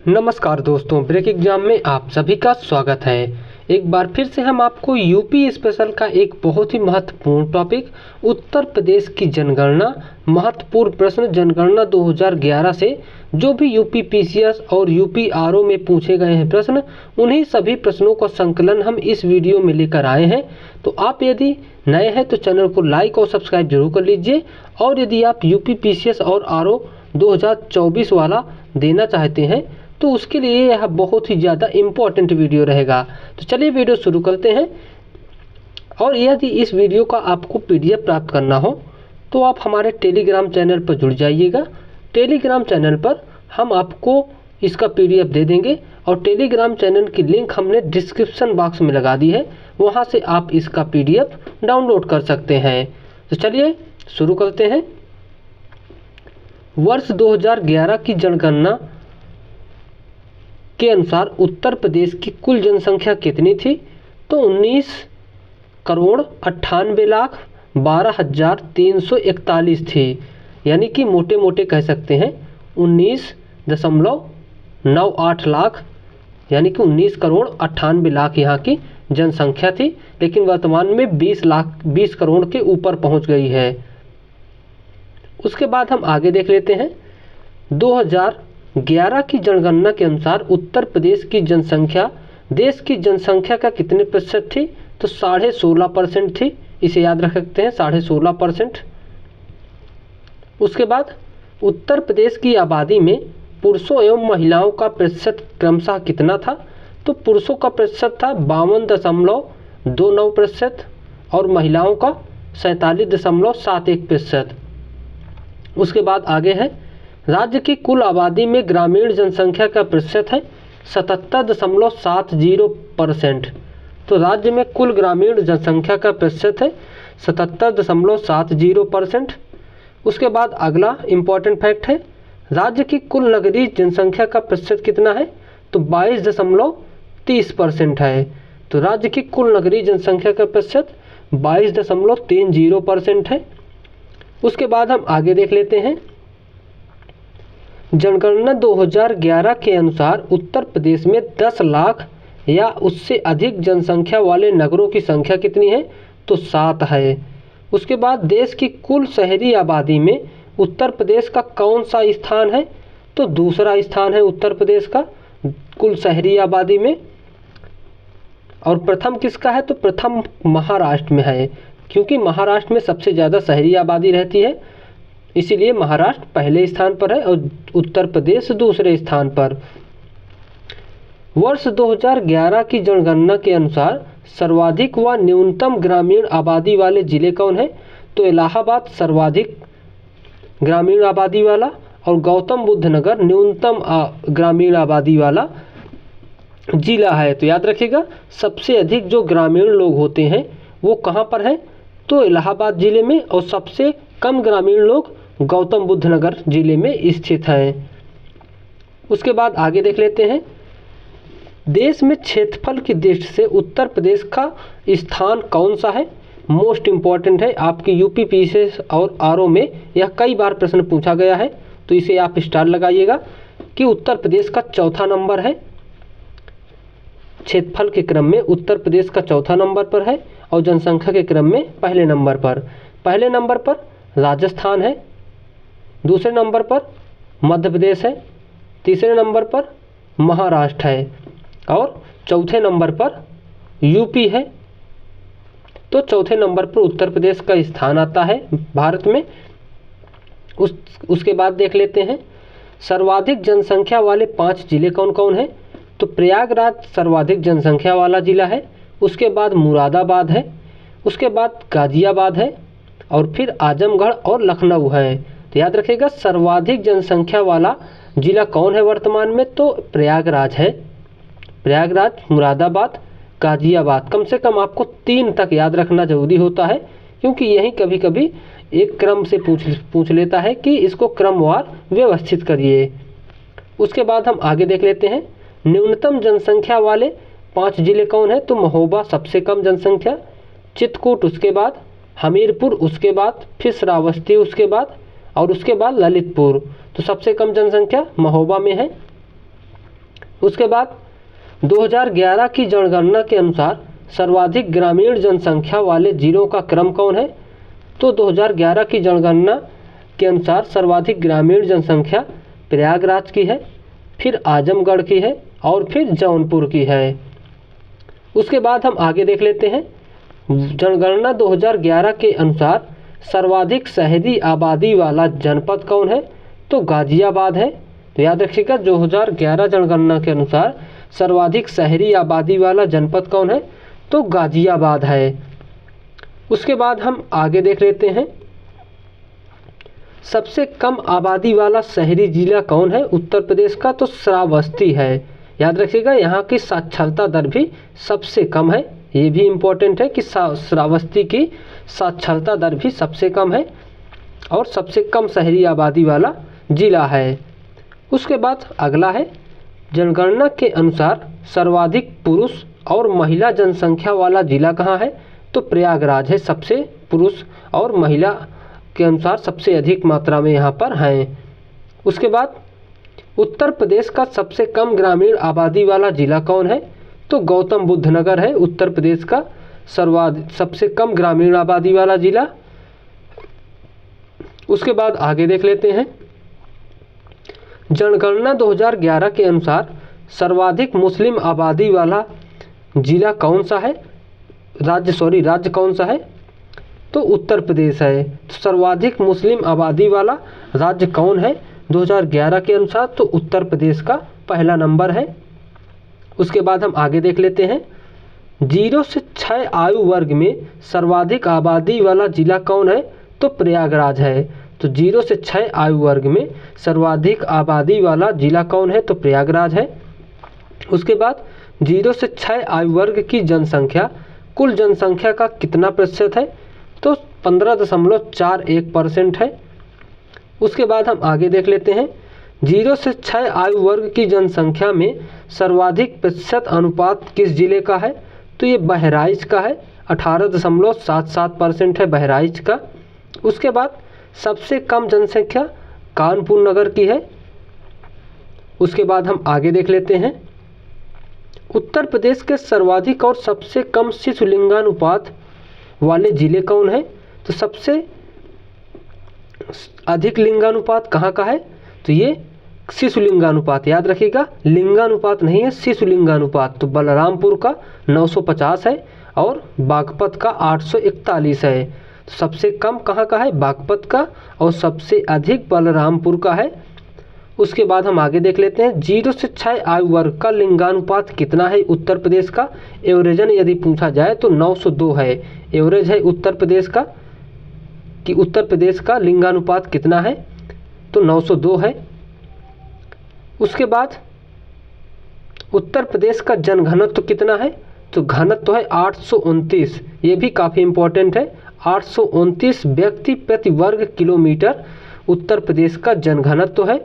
नमस्कार दोस्तों, break exam में आप सभी का स्वागत है। एक बार फिर से हम आपको यूपी स्पेशल का एक बहुत ही महत्वपूर्ण टॉपिक उत्तर प्रदेश की जनगणना महत्वपूर्ण प्रश्न जनगणना 2011 से जो भी यूपी पीसीएस और यूपी आरओ में पूछे गए हैं प्रश्न, उन्हीं सभी प्रश्नों का संकलन हम इस वीडियो में लेकर आए हैं। तो आप यदि नए हैं तो चैनल को लाइक और सब्सक्राइब जरूर कर लीजिए, और यदि आप यूपी पीसीएस और आरओ 2024 वाला देना चाहते हैं तो उसके लिए यह बहुत ही ज़्यादा इम्पोर्टेंट वीडियो रहेगा। तो चलिए वीडियो शुरू करते हैं। और यदि इस वीडियो का आपको पीडीएफ प्राप्त करना हो तो आप हमारे टेलीग्राम चैनल पर जुड़ जाइएगा। टेलीग्राम चैनल पर हम आपको इसका पीडीएफ दे देंगे, और टेलीग्राम चैनल की लिंक हमने डिस्क्रिप्शन बॉक्स में लगा दी है, वहाँ से आप इसका पीडीएफ डाउनलोड कर सकते हैं। तो चलिए शुरू करते हैं। वर्ष 2011 की जनगणना के अनुसार उत्तर प्रदेश की कुल जनसंख्या कितनी थी? तो 19,98,12,341 थी, यानी कि मोटे मोटे कह सकते हैं 19.98 लाख, यानी कि 19,98,00,000 यहाँ की जनसंख्या थी। लेकिन वर्तमान में 20 करोड़ के ऊपर पहुँच गई है। उसके बाद हम आगे देख लेते हैं। 2011 की जनगणना के अनुसार उत्तर प्रदेश की जनसंख्या देश की जनसंख्या का कितने प्रतिशत थी? तो 16.5% थी। इसे याद रख सकते हैं, 16.5%। उसके बाद उत्तर प्रदेश की आबादी में पुरुषों एवं महिलाओं का प्रतिशत क्रमशः कितना था? तो पुरुषों का प्रतिशत था 52.29% और महिलाओं का 47.71%। उसके बाद आगे है, राज्य की कुल आबादी में ग्रामीण जनसंख्या का प्रतिशत है 77.70%। तो राज्य में कुल ग्रामीण जनसंख्या का प्रतिशत है 77.70%। उसके बाद अगला इम्पॉर्टेंट फैक्ट है, राज्य की कुल नगरीय जनसंख्या का प्रतिशत कितना है? तो 22.30% है। तो राज्य की कुल नगरीय जनसंख्या का प्रतिशत 22.30% है। उसके बाद हम आगे देख लेते हैं। जनगणना 2011 के अनुसार उत्तर प्रदेश में 10 लाख या उससे अधिक जनसंख्या वाले नगरों की संख्या कितनी है? तो 7 है। उसके बाद देश की कुल शहरी आबादी में उत्तर प्रदेश का कौन सा स्थान है? तो दूसरा स्थान है उत्तर प्रदेश का कुल शहरी आबादी में। और प्रथम किसका है? तो प्रथम महाराष्ट्र में है, क्योंकि महाराष्ट्र में सबसे ज़्यादा शहरी आबादी रहती है, इसीलिए महाराष्ट्र पहले स्थान पर है और उत्तर प्रदेश दूसरे स्थान पर। वर्ष 2011 की जनगणना के अनुसार सर्वाधिक व न्यूनतम ग्रामीण आबादी वाले जिले कौन है? तो इलाहाबाद सर्वाधिक ग्रामीण आबादी वाला और गौतम बुद्ध नगर न्यूनतम ग्रामीण आबादी वाला जिला है। तो याद रखिएगा, सबसे अधिक जो ग्रामीण लोग होते हैं वो कहाँ पर है? तो इलाहाबाद जिले में, और सबसे कम ग्रामीण लोग गौतम बुद्ध नगर जिले में स्थित हैं। उसके बाद आगे देख लेते हैं। देश में क्षेत्रफल की दृष्टि से उत्तर प्रदेश का स्थान कौन सा है? मोस्ट इम्पॉर्टेंट है, आपकी यूपी पीसीएस और आरओ में यह कई बार प्रश्न पूछा गया है, तो इसे आप स्टार लगाइएगा कि उत्तर प्रदेश का चौथा नंबर है। क्षेत्रफल के क्रम में उत्तर प्रदेश का चौथा नंबर पर है, और जनसंख्या के क्रम में पहले नंबर पर राजस्थान है, दूसरे नंबर पर मध्य प्रदेश है, तीसरे नंबर पर महाराष्ट्र है, और चौथे नंबर पर यूपी है। तो चौथे नंबर पर उत्तर प्रदेश का स्थान आता है भारत में। उसके बाद देख लेते हैं, सर्वाधिक जनसंख्या वाले 5 जिले कौन कौन हैं? तो प्रयागराज सर्वाधिक जनसंख्या वाला जिला है। उसके बाद मुरादाबाद है, उसके बाद गाजियाबाद है, और फिर आजमगढ़ और लखनऊ है। तो याद रखिएगा, सर्वाधिक जनसंख्या वाला जिला कौन है वर्तमान में? तो प्रयागराज है। प्रयागराज, मुरादाबाद, गाजियाबाद, कम से कम आपको 3 तक याद रखना जरूरी होता है, क्योंकि यही कभी कभी एक क्रम से पूछ लेता है कि इसको क्रमवार व्यवस्थित करिए। उसके बाद हम आगे देख लेते हैं। न्यूनतम जनसंख्या वाले 5 जिले कौन है? तो महोबा सबसे कम जनसंख्या, चित्रकूट उसके बाद, हमीरपुर उसके बाद, फिर श्रावस्ती उसके बाद, और उसके बाद ललितपुर। तो सबसे कम जनसंख्या महोबा में है। उसके बाद 2011 की जनगणना के अनुसार सर्वाधिक ग्रामीण जनसंख्या वाले जिलों का क्रम कौन है? तो 2011 की जनगणना के अनुसार सर्वाधिक ग्रामीण जनसंख्या प्रयागराज की है, फिर आजमगढ़ की है और फिर जौनपुर की है। उसके बाद हम आगे देख लेते हैं। जनगणना 2011 के अनुसार सर्वाधिक शहरी आबादी वाला जनपद कौन है? तो गाजियाबाद है। तो याद रखिएगा 2011 जनगणना के अनुसार सर्वाधिक शहरी आबादी वाला जनपद कौन है? तो गाजियाबाद है। उसके बाद हम आगे देख लेते हैं। सबसे कम आबादी वाला शहरी जिला कौन है उत्तर प्रदेश का? तो श्रावस्ती है। याद रखिएगा यहाँ की साक्षरता दर भी सबसे कम है। ये भी इम्पोर्टेंट है कि श्रावस्ती की साक्षरता दर भी सबसे कम है और सबसे कम शहरी आबादी वाला जिला है। उसके बाद अगला है, जनगणना के अनुसार सर्वाधिक पुरुष और महिला जनसंख्या वाला जिला कहाँ है? तो प्रयागराज है। सबसे पुरुष और महिला के अनुसार सबसे अधिक मात्रा में यहाँ पर हैं। उसके बाद उत्तर प्रदेश का सबसे कम ग्रामीण आबादी वाला जिला कौन है? तो गौतम बुद्ध नगर है उत्तर प्रदेश का सबसे कम ग्रामीण आबादी वाला जिला। उसके बाद आगे देख लेते हैं। जनगणना 2011 के अनुसार सर्वाधिक मुस्लिम आबादी वाला जिला कौन सा है? राज्य कौन सा है? तो उत्तर प्रदेश है। तो सर्वाधिक मुस्लिम आबादी वाला राज्य कौन है 2011 के अनुसार? तो उत्तर प्रदेश का पहला नंबर है। उसके बाद हम आगे देख लेते हैं। 0 से 6 आयु वर्ग में सर्वाधिक आबादी वाला जिला कौन है? तो प्रयागराज है। तो 0 से 6 आयु वर्ग में सर्वाधिक आबादी वाला जिला कौन है? तो प्रयागराज है। उसके बाद 0 से 6 आयु वर्ग की जनसंख्या कुल जनसंख्या का कितना प्रतिशत है? तो 15.41% है। उसके बाद हम आगे देख लेते हैं। 0 से 6 आयु वर्ग की जनसंख्या में सर्वाधिक प्रतिशत अनुपात किस जिले का है? तो ये बहराइच का है। 18.77% है बहराइच का। उसके बाद सबसे कम जनसंख्या कानपुर नगर की है। उसके बाद हम आगे देख लेते हैं। उत्तर प्रदेश के सर्वाधिक और सबसे कम शिशु लिंगानुपात वाले जिले कौन है? तो सबसे अधिक लिंगानुपात कहाँ का है? तो ये शिशु लिंगानुपात, याद रखिएगा लिंगानुपात नहीं है, शिशु लिंगानुपात। तो बलरामपुर का 950 है और बागपत का 841 है। तो सबसे कम कहाँ का है? बागपत का और सबसे अधिक बलरामपुर का है। उसके बाद हम आगे देख लेते हैं। 0 से 6 आयु वर्ग का लिंगानुपात कितना है उत्तर प्रदेश का? एवरेजन यदि पूछा जाए तो 902 है। एवरेज है उत्तर प्रदेश का कि उत्तर प्रदेश का लिंगानुपात कितना है? तो 902 है। उसके बाद उत्तर प्रदेश का जनघनत्व कितना है? तो घनत्व है 829। ये भी काफ़ी इम्पोर्टेंट है। 829 व्यक्ति प्रति वर्ग किलोमीटर उत्तर प्रदेश का जनघनत्व है।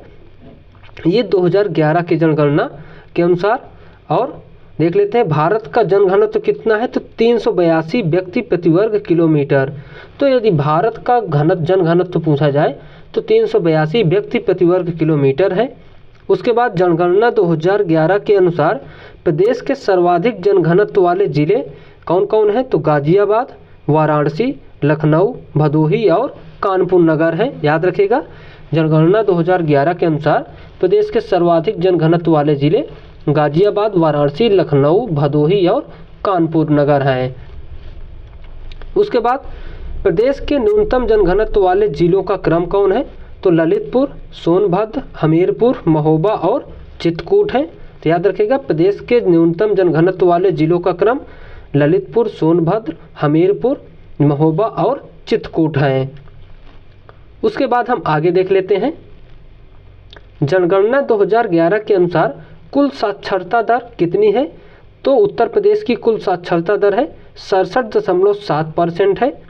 ये 2011 की जनगणना के अनुसार। और देख लेते हैं भारत का जनघनत्व कितना है? तो 382 व्यक्ति प्रति वर्ग किलोमीटर। तो यदि भारत का जनघनत्व पूछा जाए तो 382 व्यक्ति प्रति वर्ग किलोमीटर है। उसके बाद जनगणना 2011 के अनुसार प्रदेश के सर्वाधिक जनघनत्व वाले जिले कौन कौन हैं? तो गाजियाबाद, वाराणसी, लखनऊ, भदोही और कानपुर नगर है। याद रखिएगा जनगणना 2011 के अनुसार प्रदेश के सर्वाधिक जनघनत्व वाले जिले गाजियाबाद, वाराणसी, लखनऊ, भदोही और कानपुर नगर हैं। उसके बाद प्रदेश के न्यूनतम जनघनत्व वाले जिलों का क्रम कौन है? तो ललितपुर, सोनभद्र, हमीरपुर, महोबा और चित्रकूट है। तो याद रखिएगा प्रदेश के न्यूनतम जनघनत्व वाले जिलों का क्रम ललितपुर, सोनभद्र, हमीरपुर, महोबा और चित्रकूट है। उसके बाद हम आगे देख लेते हैं। जनगणना 2011 के अनुसार कुल साक्षरता दर कितनी है? तो उत्तर प्रदेश की कुल साक्षरता दर है 67.7% है,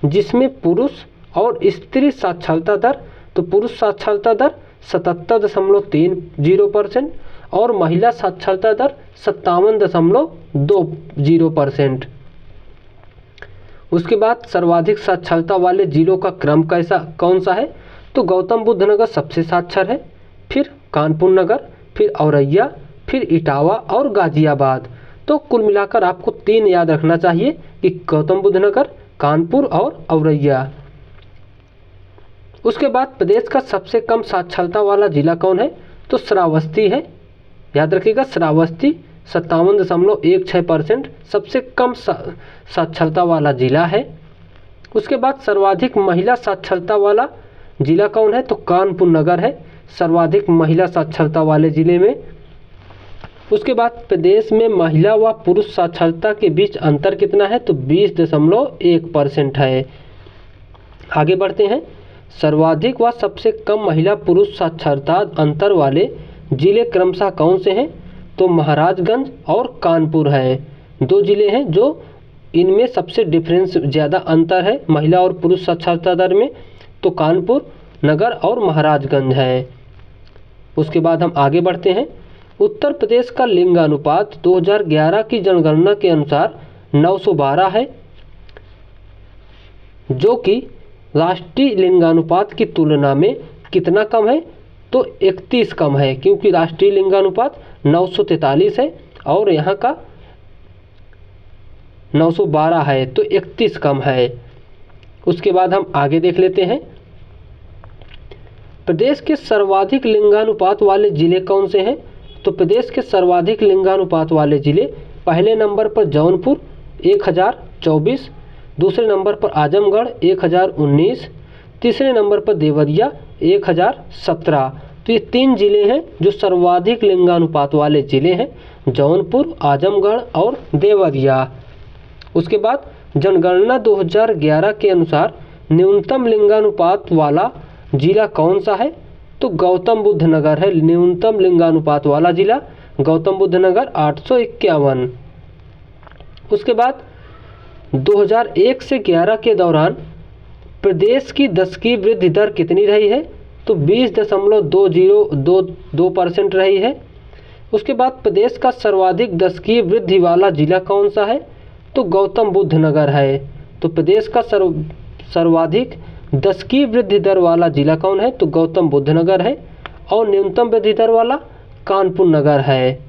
जिसमें पुरुष और स्त्री साक्षरता दर, तो पुरुष साक्षरता दर 77.30% और महिला साक्षरता दर 57.20%। उसके बाद सर्वाधिक साक्षरता वाले जिलों का क्रम कौन सा है? तो गौतम बुद्ध नगर सबसे साक्षर है, फिर कानपुर नगर, फिर औरैया, फिर इटावा और गाजियाबाद। तो कुल मिलाकर आपको 3 याद रखना चाहिए कि गौतम बुद्ध नगर, कानपुर और औरैया। उसके बाद प्रदेश का सबसे कम साक्षरता वाला जिला कौन है? तो श्रावस्ती है। याद रखिएगा, श्रावस्ती 57.16% सबसे कम साक्षरता वाला जिला है। उसके बाद सर्वाधिक महिला साक्षरता वाला जिला कौन है? तो कानपुर नगर है सर्वाधिक महिला साक्षरता वाले जिले में। उसके बाद प्रदेश में महिला व पुरुष साक्षरता के बीच अंतर कितना है? तो 20.1% है। आगे बढ़ते हैं। सर्वाधिक व सबसे कम महिला पुरुष साक्षरता अंतर वाले जिले क्रमशः कौन से हैं? तो महाराजगंज और कानपुर हैं। 2 जिले हैं जो इनमें सबसे डिफरेंस ज़्यादा अंतर है महिला और पुरुष साक्षरता दर में, तो कानपुर नगर और महाराजगंज है। उसके बाद हम आगे बढ़ते हैं। उत्तर प्रदेश का लिंगानुपात 2011 की जनगणना के अनुसार 912 है, जो कि राष्ट्रीय लिंगानुपात की तुलना में कितना कम है? तो 31 कम है, क्योंकि राष्ट्रीय लिंगानुपात 943 है और यहाँ का 912 है, तो 31 कम है। उसके बाद हम आगे देख लेते हैं। प्रदेश के सर्वाधिक लिंगानुपात वाले जिले कौन से हैं? तो प्रदेश के सर्वाधिक लिंगानुपात वाले जिले पहले नंबर पर जौनपुर 1024, दूसरे नंबर पर आजमगढ़ 1019, तीसरे नंबर पर देवरिया 1017। तो ये 3 जिले हैं जो सर्वाधिक लिंगानुपात वाले जिले हैं, जौनपुर, आजमगढ़ और देवरिया। उसके बाद जनगणना 2011 के अनुसार न्यूनतम लिंगानुपात वाला जिला कौन सा है? तो गौतम बुद्ध नगर है न्यूनतम लिंगानुपात वाला जिला, गौतम बुद्ध नगर 851। उसके बाद 2001 से 11 के दौरान प्रदेश की दशकीय वृद्धि दर कितनी रही है? तो 20.2022% रही है। उसके बाद प्रदेश का सर्वाधिक दशकीय वृद्धि वाला जिला कौन सा है? तो गौतम बुद्ध नगर है। तो प्रदेश का सर्वाधिक दशकीय वृद्धि दर वाला जिला कौन है? तो गौतम बुद्ध नगर है। और न्यूनतम वृद्धि दर वाला कानपुर नगर है।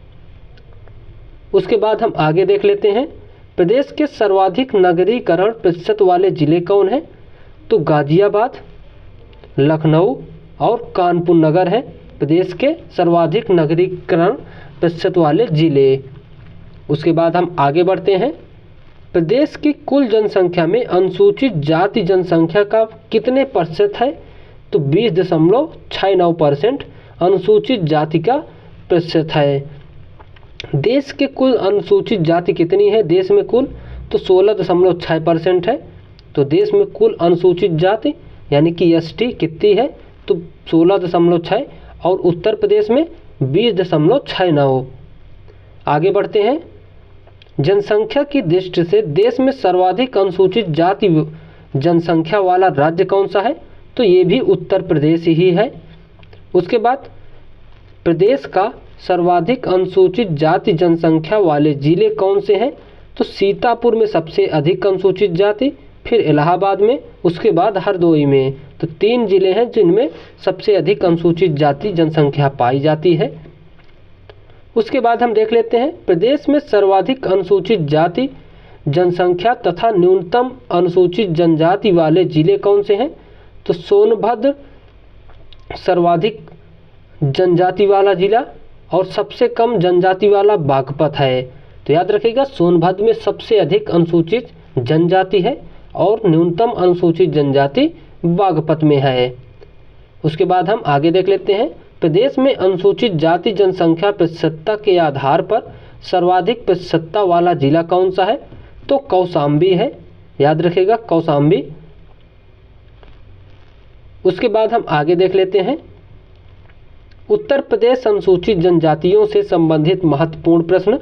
उसके बाद हम आगे देख लेते हैं। प्रदेश के सर्वाधिक नगरीकरण प्रतिशत वाले जिले कौन हैं? तो गाजियाबाद, लखनऊ और कानपुर नगर है प्रदेश के सर्वाधिक नगरीकरण प्रतिशत वाले जिले। उसके बाद हम आगे बढ़ते हैं। प्रदेश की कुल जनसंख्या में अनुसूचित जाति जनसंख्या का कितने प्रतिशत है? तो 20.69% अनुसूचित जाति का प्रतिशत है। देश के कुल अनुसूचित जाति कितनी है देश में कुल? तो 16.6% है। तो देश में कुल अनुसूचित जाति यानी कि एसटी कितनी है? तो 16.6 और उत्तर प्रदेश में 20.69। आगे बढ़ते हैं। जनसंख्या की दृष्टि से देश में सर्वाधिक अनुसूचित जाति जनसंख्या वाला राज्य कौन सा है? तो ये भी उत्तर प्रदेश ही है। उसके बाद प्रदेश का सर्वाधिक अनुसूचित जाति जनसंख्या वाले जिले कौन से हैं? तो सीतापुर में सबसे अधिक अनुसूचित जाति, फिर इलाहाबाद में, उसके बाद हरदोई में। तो 3 जिले हैं जिनमें सबसे अधिक अनुसूचित जाति जनसंख्या पाई जाती है। उसके बाद हम देख लेते हैं प्रदेश में सर्वाधिक अनुसूचित जाति जनसंख्या तथा न्यूनतम अनुसूचित जनजाति वाले जिले कौन से हैं? तो सोनभद्र सर्वाधिक जनजाति वाला जिला और सबसे कम जनजाति वाला बागपत है। तो याद रखिएगा सोनभद्र में सबसे अधिक अनुसूचित जनजाति है और न्यूनतम अनुसूचित जनजाति बागपत में है। उसके बाद हम आगे देख लेते हैं। प्रदेश में अनुसूचित जाति जनसंख्या प्रतिशतता के आधार पर सर्वाधिक प्रतिशतता वाला जिला कौन सा है? तो कौशाम्बी है। याद रखिएगा कौशाम्बी। उसके बाद हम आगे देख लेते हैं उत्तर प्रदेश अनुसूचित जनजातियों से संबंधित महत्वपूर्ण प्रश्न।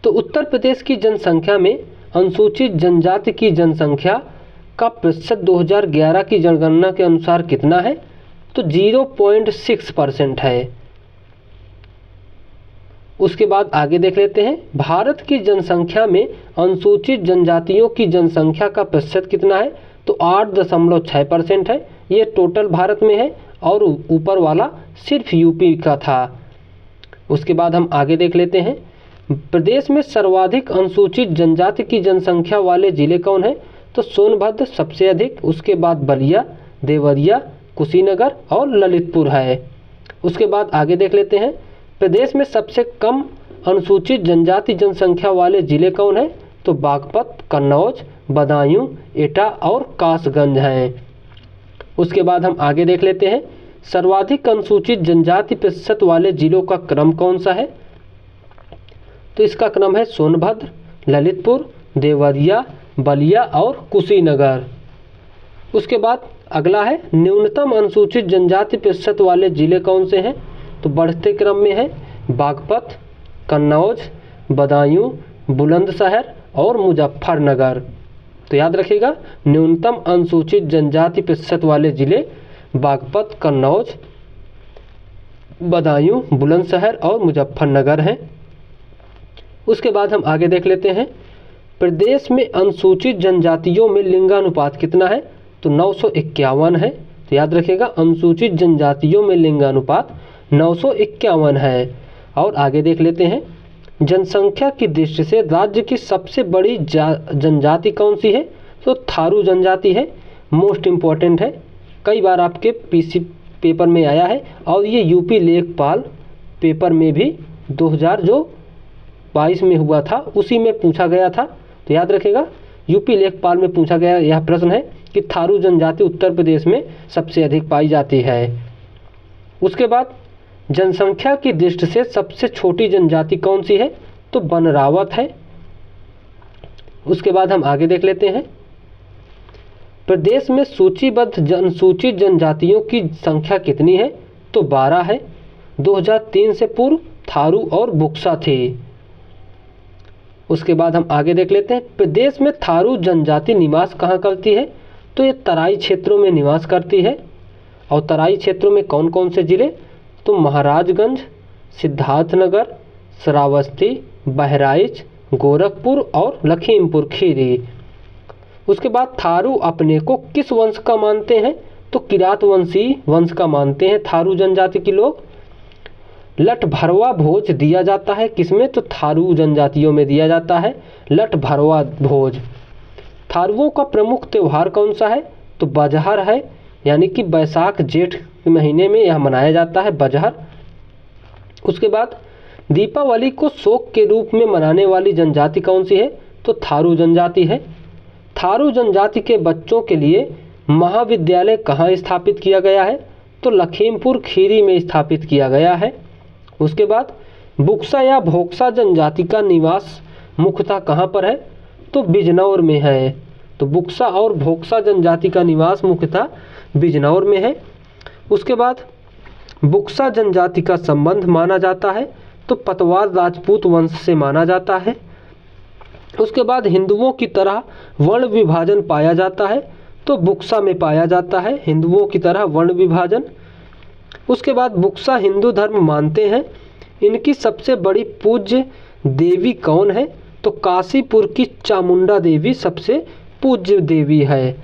तो उत्तर प्रदेश की जनसंख्या में अनुसूचित जनजाति की जनसंख्या का प्रतिशत 2011 की जनगणना के अनुसार कितना है? तो 0.6% है। उसके बाद आगे देख लेते हैं भारत की जनसंख्या में अनुसूचित जनजातियों की जनसंख्या का प्रतिशत कितना है? तो 8.6% है। ये टोटल भारत में है और ऊपर वाला सिर्फ यूपी का था। उसके बाद हम आगे देख लेते हैं, प्रदेश में सर्वाधिक अनुसूचित जनजाति की जनसंख्या वाले जिले कौन हैं? तो सोनभद्र सबसे अधिक, उसके बाद बलिया, देवरिया, कुशीनगर और ललितपुर है। उसके बाद आगे देख लेते हैं, प्रदेश में सबसे कम अनुसूचित जनजाति जनसंख्या वाले जिले कौन हैं? तो बागपत, कन्नौज, बदायूं, एटा और कासगंज हैं। उसके बाद हम आगे देख लेते हैं, सर्वाधिक अनुसूचित जनजाति प्रतिशत वाले जिलों का क्रम कौन सा है? तो इसका क्रम है सोनभद्र, ललितपुर, देवरिया, बलिया और कुशीनगर। उसके बाद अगला है, न्यूनतम अनुसूचित जनजाति प्रतिशत वाले जिले कौन से हैं? तो बढ़ते क्रम में है बागपत, कन्नौज, बदायूं, बुलंदशहर और मुजफ्फरनगर। तो याद रखिएगा, न्यूनतम अनुसूचित जनजाति प्रतिशत वाले जिले बागपत, कन्नौज, बदायूं, बुलंदशहर और मुजफ्फरनगर हैं। उसके बाद हम आगे देख लेते हैं, प्रदेश में अनुसूचित जनजातियों में लिंगानुपात कितना है? तो 951 है। तो याद रखिएगा, अनुसूचित जनजातियों में लिंगानुपात 951 है। और आगे देख लेते हैं, जनसंख्या की दृष्टि से राज्य की सबसे बड़ी जनजाति कौन सी है? तो थारू जनजाति है। मोस्ट इम्पॉर्टेंट है, कई बार आपके पीसी पेपर में आया है और ये यूपी लेखपाल पेपर में भी 2022 में हुआ था, उसी में पूछा गया था। तो याद रखिएगा, यूपी लेखपाल में पूछा गया यह प्रश्न है कि थारू जनजाति उत्तर प्रदेश में सबसे अधिक पाई जाती है। उसके बाद जनसंख्या की दृष्टि से सबसे छोटी जनजाति कौन सी है? तो बनरावत है। उसके बाद हम आगे देख लेते हैं, प्रदेश में सूचीबद्ध अनुसूचित जनजातियों की संख्या कितनी है? तो 12 है। 2003 से पूर्व थारू और बुक्सा थे। उसके बाद हम आगे देख लेते हैं, प्रदेश में थारू जनजाति निवास कहाँ करती है? तो ये तराई क्षेत्रों में निवास करती है। और तराई क्षेत्रों में कौन कौन से जिले? तो महाराजगंज, सिद्धार्थनगर, श्रावस्ती, बहराइच, गोरखपुर और लखीमपुर खीरी। उसके बाद थारू अपने को किस वंश का मानते हैं? तो किरातवंशी वंश का मानते हैं थारू जनजाति के लोग। लठ भरवा भोज दिया जाता है किसमें? तो थारू जनजातियों में दिया जाता है लठ भरवा भोज। थारुओं का प्रमुख त्यौहार कौन सा है? तो बजहर है, यानी कि बैसाख जेठ के महीने में यह मनाया जाता है बजहर। उसके बाद दीपावली को शोक के रूप में मनाने वाली जनजाति कौन सी है? तो थारू जनजाति है। थारू जनजाति के बच्चों के लिए महाविद्यालय कहाँ स्थापित किया गया है? तो लखीमपुर खीरी में स्थापित किया गया है। उसके बाद बुक्सा या भोक्सा जनजाति का निवास मुख्यतः कहाँ पर है? तो बिजनौर में है। तो बुक्सा और भोक्सा जनजाति का निवास मुख्यतः बिजनौर में है। उसके बाद बुक्सा जनजाति का संबंध माना जाता है तो पतवार राजपूत वंश से माना जाता है। उसके बाद हिंदुओं की तरह वर्ण विभाजन पाया जाता है तो बुक्सा में पाया जाता है हिंदुओं की तरह वर्ण विभाजन। उसके बाद बुक्सा हिंदू धर्म मानते हैं। इनकी सबसे बड़ी पूज्य देवी कौन है? तो काशीपुर की चामुंडा देवी सबसे पूज्य देवी है।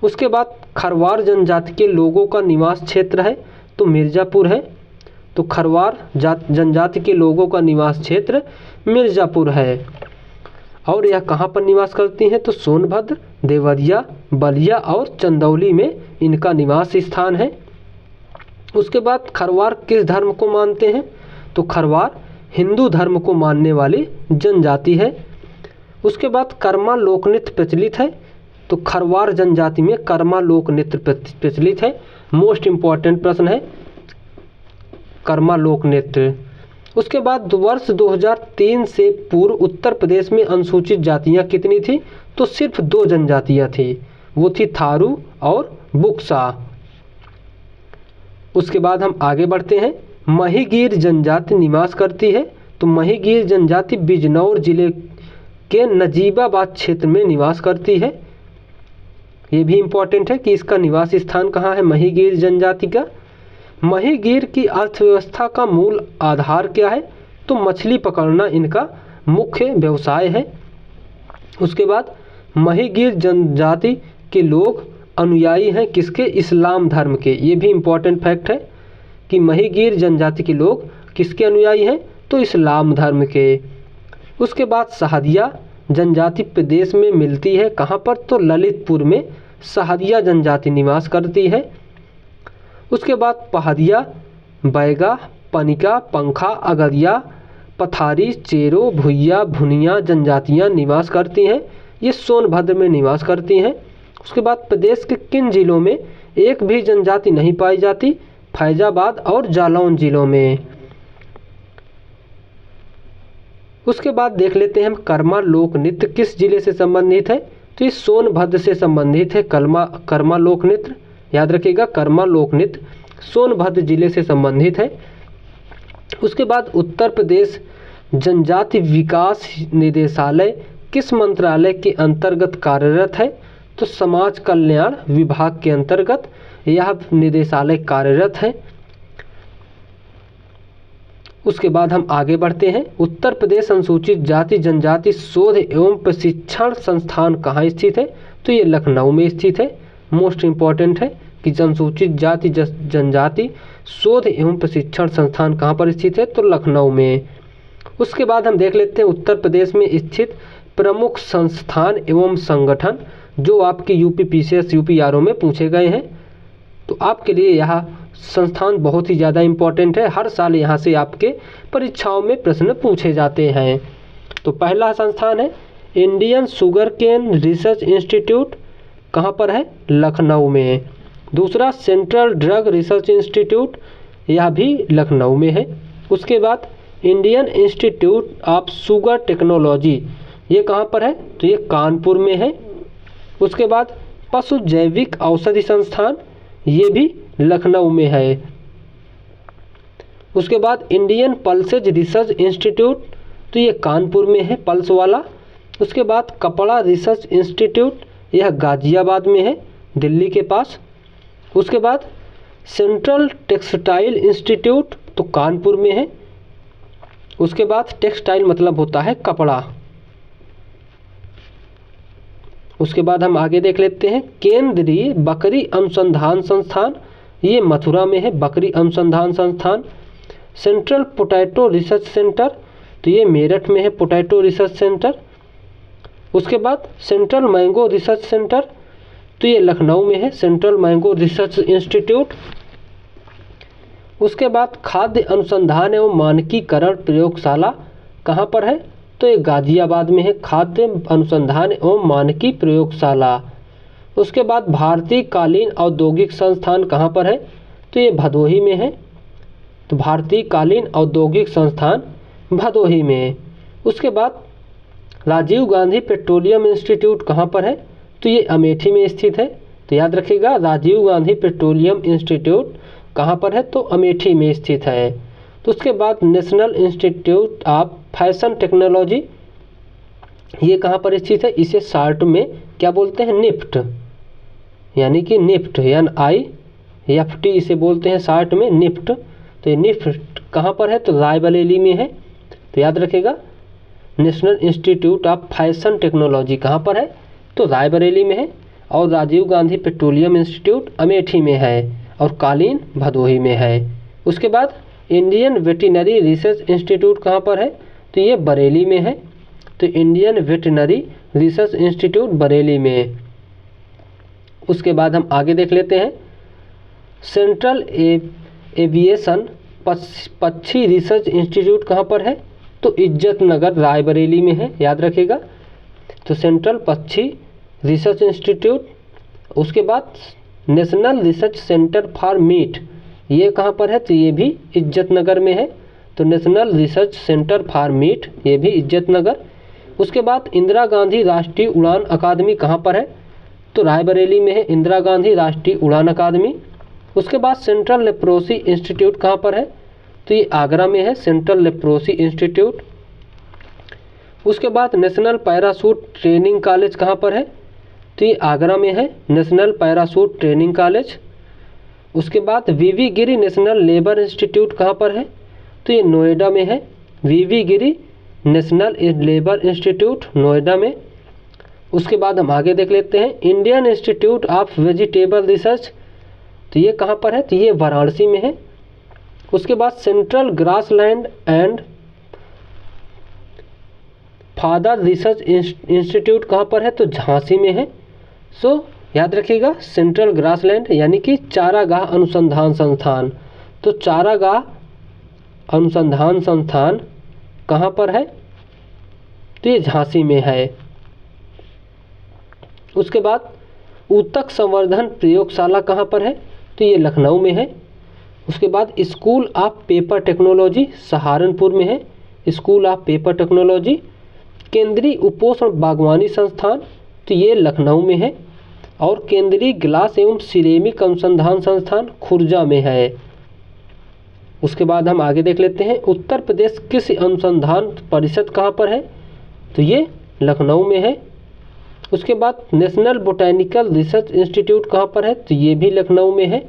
उसके बाद खरवार जनजाति के लोगों का निवास क्षेत्र है तो मिर्ज़ापुर है। तो खरवार जनजाति के लोगों का निवास क्षेत्र मिर्ज़ापुर है। और यह कहाँ पर निवास करती हैं? तो सोनभद्र, देवरिया, बलिया और चंदौली में इनका निवास स्थान है। उसके बाद खरवार किस धर्म को मानते हैं? तो खरवार हिंदू धर्म को मानने वाली जनजाति है। उसके बाद कर्मा लोक नृत्य प्रचलित है तो खरवार जनजाति में कर्मा लोक नृत्य प्रचलित है। मोस्ट इम्पॉर्टेंट प्रश्न है कर्मा लोक नृत्य। उसके बाद वर्ष 2003 से पूर्व उत्तर प्रदेश में अनुसूचित जातियां कितनी थी? तो सिर्फ 2 जनजातियां थी, वो थी थारू और बुक्सा। उसके बाद हम आगे बढ़ते हैं, महिगीर जनजाति निवास करती है तो महिगीर जनजाति बिजनौर जिले के नजीबाबाद क्षेत्र में निवास करती है। ये भी इम्पोर्टेंट है कि इसका निवास स्थान कहाँ है महिगीर जनजाति का। महिगीर की अर्थव्यवस्था का मूल आधार क्या है? तो मछली पकड़ना इनका मुख्य व्यवसाय है। उसके बाद महिगीर जनजाति के लोग अनुयायी हैं किसके? इस्लाम धर्म के। ये भी इम्पोर्टेंट फैक्ट है कि महिगीर जनजाति के लोग किसके अनुयायी हैं? तो इस्लाम धर्म के। उसके बाद सहादिया जनजाति प्रदेश में मिलती है कहाँ पर? तो ललितपुर में सहादिया जनजाति निवास करती है। उसके बाद पहादिया, बैगा, पनिका, पंखा, अगरिया, पथारी, चेरो, भुइया, भुनिया जनजातियाँ निवास करती हैं। ये सोनभद्र में निवास करती हैं। उसके बाद प्रदेश के किन जिलों में एक भी जनजाति नहीं पाई जाती? फैजाबाद और जालौन जिलों में। उसके बाद देख लेते हैं हम कर्मा लोक नृत्य किस जिले से संबंधित है? तो ये सोनभद्र से संबंधित है। कर्मा लोक नृत्य याद रखिएगा, कर्मा लोक नृत्य सोनभद्र जिले से संबंधित है। उसके बाद उत्तर प्रदेश जनजाति विकास निदेशालय किस मंत्रालय के अंतर्गत कार्यरत है? तो समाज कल्याण विभाग के अंतर्गत यह निदेशालय कार्यरत है। उसके बाद हम आगे बढ़ते हैं। उत्तर प्रदेश अनुसूचित जाति जनजाति शोध एवं प्रशिक्षण संस्थान कहाँ स्थित है? तो ये लखनऊ में स्थित है। मोस्ट इम्पॉर्टेंट है कि अनुसूचित जाति जनजाति शोध एवं प्रशिक्षण संस्थान कहाँ पर स्थित है? तो लखनऊ में। उसके बाद हम देख लेते हैं उत्तर प्रदेश में स्थित प्रमुख संस्थान एवं संगठन जो आपके यूपी पीसीएस यूपी आरओ में पूछे गए हैं। तो आपके लिए यह संस्थान बहुत ही ज़्यादा इम्पोर्टेंट है। हर साल यहाँ से आपके परीक्षाओं में प्रश्न पूछे जाते हैं। तो पहला संस्थान है Indian sugar cane research institute, कहाँ पर है? लखनऊ में। दूसरा सेंट्रल ड्रग रिसर्च इंस्टीट्यूट, यह भी लखनऊ में है। उसके बाद Indian institute of sugar technology, ये कहाँ पर है? तो ये कानपुर में है। उसके बाद पशु जैविक औषधि संस्थान, ये भी लखनऊ में है। उसके बाद इंडियन पल्सेज रिसर्च इंस्टीट्यूट, तो ये कानपुर में है, पल्स वाला। उसके बाद कपड़ा रिसर्च इंस्टीट्यूट, यह गाजियाबाद में है, दिल्ली के पास। उसके बाद सेंट्रल टेक्सटाइल इंस्टीट्यूट, तो कानपुर में है। उसके बाद टेक्सटाइल मतलब होता है कपड़ा। उसके बाद हम आगे देख लेते हैं केंद्रीय बकरी अनुसंधान संस्थान, ये मथुरा में है, बकरी अनुसंधान संस्थान। सेंट्रल पोटैटो रिसर्च सेंटर, तो ये मेरठ में है, पोटैटो रिसर्च सेंटर। उसके बाद सेंट्रल मैंगो रिसर्च सेंटर, तो ये लखनऊ में है, सेंट्रल मैंगो रिसर्च इंस्टीट्यूट। उसके बाद खाद्य अनुसंधान एवं मानकीकरण प्रयोगशाला कहाँ पर है? तो ये गाजियाबाद में है, खाद्य अनुसंधान एवं मानकी प्रयोगशाला। उसके बाद भारतीय कालीन औद्योगिक संस्थान कहाँ पर है? तो ये भदोही में है, तो भारतीय कालीन औद्योगिक संस्थान भदोही में। उसके बाद राजीव गांधी पेट्रोलियम इंस्टीट्यूट कहाँ पर है? तो ये अमेठी में स्थित है। तो याद रखिएगा राजीव गांधी पेट्रोलियम इंस्टीट्यूट कहाँ पर है? तो अमेठी में स्थित है। तो उसके बाद national institute of fashion technology, ये कहाँ पर स्थित है? इसे शॉर्ट में क्या बोलते हैं? निफ्ट, यानी कि निफ्ट NIFT इसे बोलते हैं शॉर्ट में, निफ्ट। तो ये निफ्ट कहाँ पर है? तो रायबरेली में है। तो याद रखिएगा national institute of fashion technology कहाँ पर है? तो रायबरेली में है। और राजीव गांधी पेट्रोलियम इंस्टीट्यूट अमेठी में है और कालीन भदोही में है। उसके बाद इंडियन वेटरनरी रिसर्च इंस्टीट्यूट कहाँ पर है? तो ये बरेली में है। तो Indian veterinary research institute Bareilly में। उसके बाद हम आगे देख लेते हैं सेंट्रल एविएशन पक्षी रिसर्च इंस्टीट्यूट कहाँ पर है? तो इज्जत नगर रायबरेली में है, याद रखिएगा। तो सेंट्रल पक्षी रिसर्च इंस्टीट्यूट। उसके बाद national research centre for meet, ये कहाँ पर है? तो ये भी इज्जत नगर में है। तो national research centre for meet, ये भी इज्जत नगर। उसके बाद इंदिरा गांधी राष्ट्रीय उड़ान अकादमी कहाँ पर है? तो रायबरेली में है, इंदिरा गांधी राष्ट्रीय उड़ान अकादमी। उसके बाद सेंट्रल लेप्रोसी इंस्टीट्यूट कहाँ पर है? तो ये आगरा में है, सेंट्रल लेप्रोसी इंस्टीट्यूट। उसके बाद नेशनल पैराशूट ट्रेनिंग कॉलेज कहाँ पर है? तो ये आगरा में है, नेशनल पैराशूट ट्रेनिंग कॉलेज। उसके बाद वीवी गिरी नेशनल लेबर इंस्टीट्यूट कहाँ पर है? तो ये नोएडा में है, वीवी गिरी नेशनल लेबर इंस्टीट्यूट नोएडा में। उसके बाद हम आगे देख लेते हैं Indian institute of vegetable research, तो ये कहाँ पर है, तो ये वाराणसी में है। उसके बाद central grassland and father research institute कहाँ पर है, तो झांसी में है। सो याद रखिएगा सेंट्रल ग्रासलैंड यानी कि चारागाह अनुसंधान संस्थान, तो चारागाह अनुसंधान संस्थान कहाँ पर है, तो ये झांसी में है। उसके बाद ऊतक संवर्धन प्रयोगशाला कहाँ पर है, तो ये लखनऊ में है। उसके बाद school of paper technology Saharanpur में है, स्कूल ऑफ पेपर टेक्नोलॉजी। केंद्रीय उपोष्ण बागवानी संस्थान, तो ये लखनऊ में है। और केंद्रीय ग्लास एवं सिरेमिक अनुसंधान संस्थान खुर्जा में है। उसके बाद हम आगे देख लेते हैं उत्तर प्रदेश कृषि अनुसंधान परिषद कहाँ पर है, तो ये लखनऊ में है। उसके बाद नेशनल बोटैनिकल रिसर्च इंस्टीट्यूट कहाँ पर है, तो ये भी लखनऊ में है।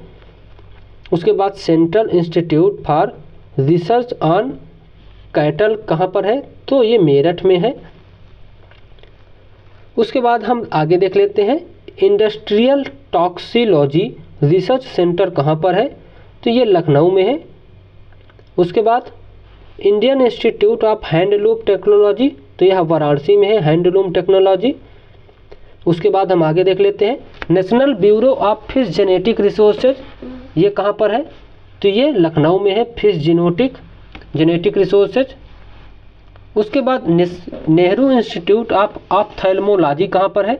उसके बाद central institute for research on cattle कहाँ पर है, तो ये मेरठ में है। उसके बाद हम आगे देख लेते हैं इंडस्ट्रियल टॉक्सिलॉजी रिसर्च सेंटर कहाँ पर है, तो ये लखनऊ में है। उसके बाद Indian institute of handloom technology, तो यह वाराणसी में है हैंडलूम टेक्नोलॉजी। उसके बाद हम आगे देख लेते हैं national bureau of fish genetic resources, ये कहाँ पर है, तो ये लखनऊ में है फिश जेनेटिक रिसोर्सेज। उसके बाद नेहरू इंस्टीट्यूट ऑफ ऑप्थेल्मोलॉजी कहाँ पर है,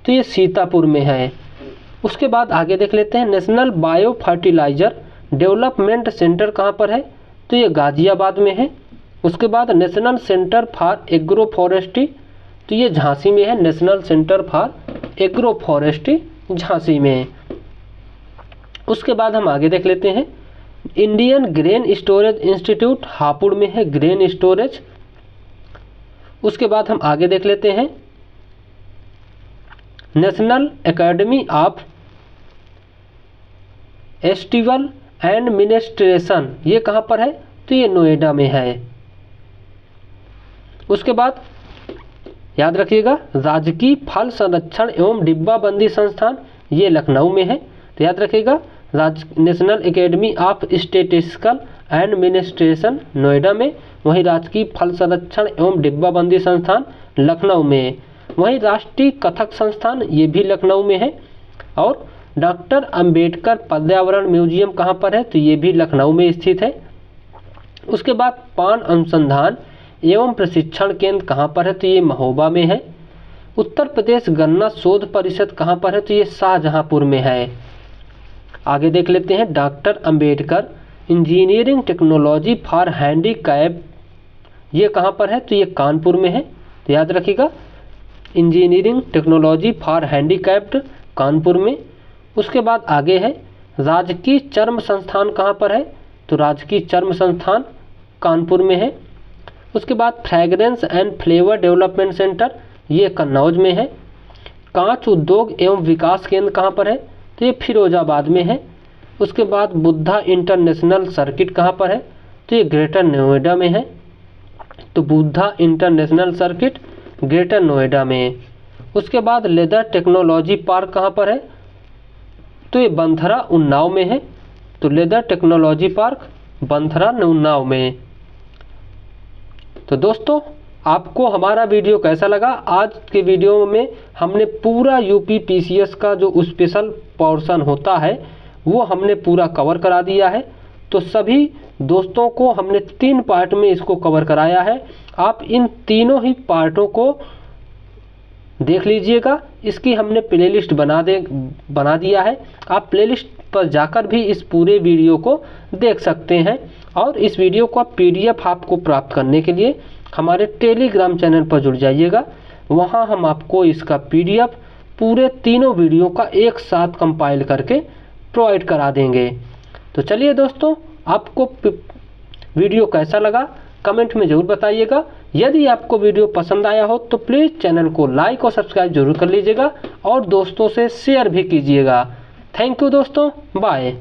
तो ये सीतापुर में है। उसके बाद आगे देख लेते हैं national bio fertiliser development centre कहाँ पर है, तो ये गाजियाबाद में है। उसके बाद national centre for agro forestry, तो ये झांसी में है, national centre for agro forestry Jhansi में। उसके बाद हम आगे देख लेते हैं Indian grain storage institute Hapur में है ग्रेन स्टोरेज। उसके बाद हम आगे देख लेते हैं नेशनल एकेडमी ऑफ एस्टिवल एंड मिनिस्ट्रेशन, ये कहाँ पर है, तो ये नोएडा में है। उसके बाद याद रखिएगा राजकीय फल संरक्षण एवं डिब्बाबंदी संस्थान, ये लखनऊ में है। तो याद रखिएगा national academy of statistical and administration Noida में, वहीं राजकीय फल संरक्षण एवं डिब्बाबंदी संस्थान लखनऊ में। वहीं राष्ट्रीय कथक संस्थान ये भी लखनऊ में है। और डॉक्टर अंबेडकर पर्यावरण म्यूजियम कहाँ पर है, तो ये भी लखनऊ में स्थित है। उसके बाद पान अनुसंधान एवं प्रशिक्षण केंद्र कहाँ पर है, तो ये महोबा में है। उत्तर प्रदेश गन्ना शोध परिषद कहाँ पर है, तो ये शाहजहांपुर में है। आगे देख लेते हैं doctor Ambedkar engineering technology for handicap, ये कहाँ पर है, तो ये कानपुर में है। तो याद रखिएगा engineering technology for handicapped Kanpur में। उसके बाद आगे है राजकीय चर्म संस्थान कहाँ पर है, तो राजकीय चर्म संस्थान कानपुर में है। उसके बाद fragrance and flavour development centre, ये कन्नौज में है। कांच उद्योग एवं विकास केंद्र कहाँ पर है, तो ये फिरोजाबाद में है। उसके बाद बुद्धा इंटरनेशनल सर्किट कहाँ पर है, तो ये ग्रेटर नोएडा में है। तो Buddha international circuit greater Noida में। उसके बाद लेदर टेक्नोलॉजी पार्क कहाँ पर है, तो ये बंथरा उन्नाव में है। तो leather technology park Banthra Unnao में। तो दोस्तों आपको हमारा वीडियो कैसा लगा? आज के वीडियो में हमने पूरा यूपी पीसीएस का जो स्पेशल पोर्शन होता है वो हमने पूरा कवर करा दिया है। तो सभी दोस्तों को हमने 3 पार्ट में इसको कवर कराया है। आप इन तीनों ही पार्टों को देख लीजिएगा। इसकी हमने प्लेलिस्ट बना दिया है। आप प्लेलिस्ट पर जाकर भी इस पूरे वीडियो को देख सकते हैं। और इस वीडियो का पीडीएफ आपको प्राप्त करने के लिए हमारे टेलीग्राम चैनल पर जुड़ जाइएगा। वहां हम आपको इसका पीडीएफ पूरे तीनों वीडियो का एक साथ कंपाइल करके प्रोवाइड करा देंगे। तो चलिए दोस्तों, आपको वीडियो कैसा लगा कमेंट में ज़रूर बताइएगा। यदि आपको वीडियो पसंद आया हो तो प्लीज़ चैनल को लाइक और सब्सक्राइब जरूर कर लीजिएगा और दोस्तों से शेयर भी कीजिएगा। थैंक यू दोस्तों, बाय।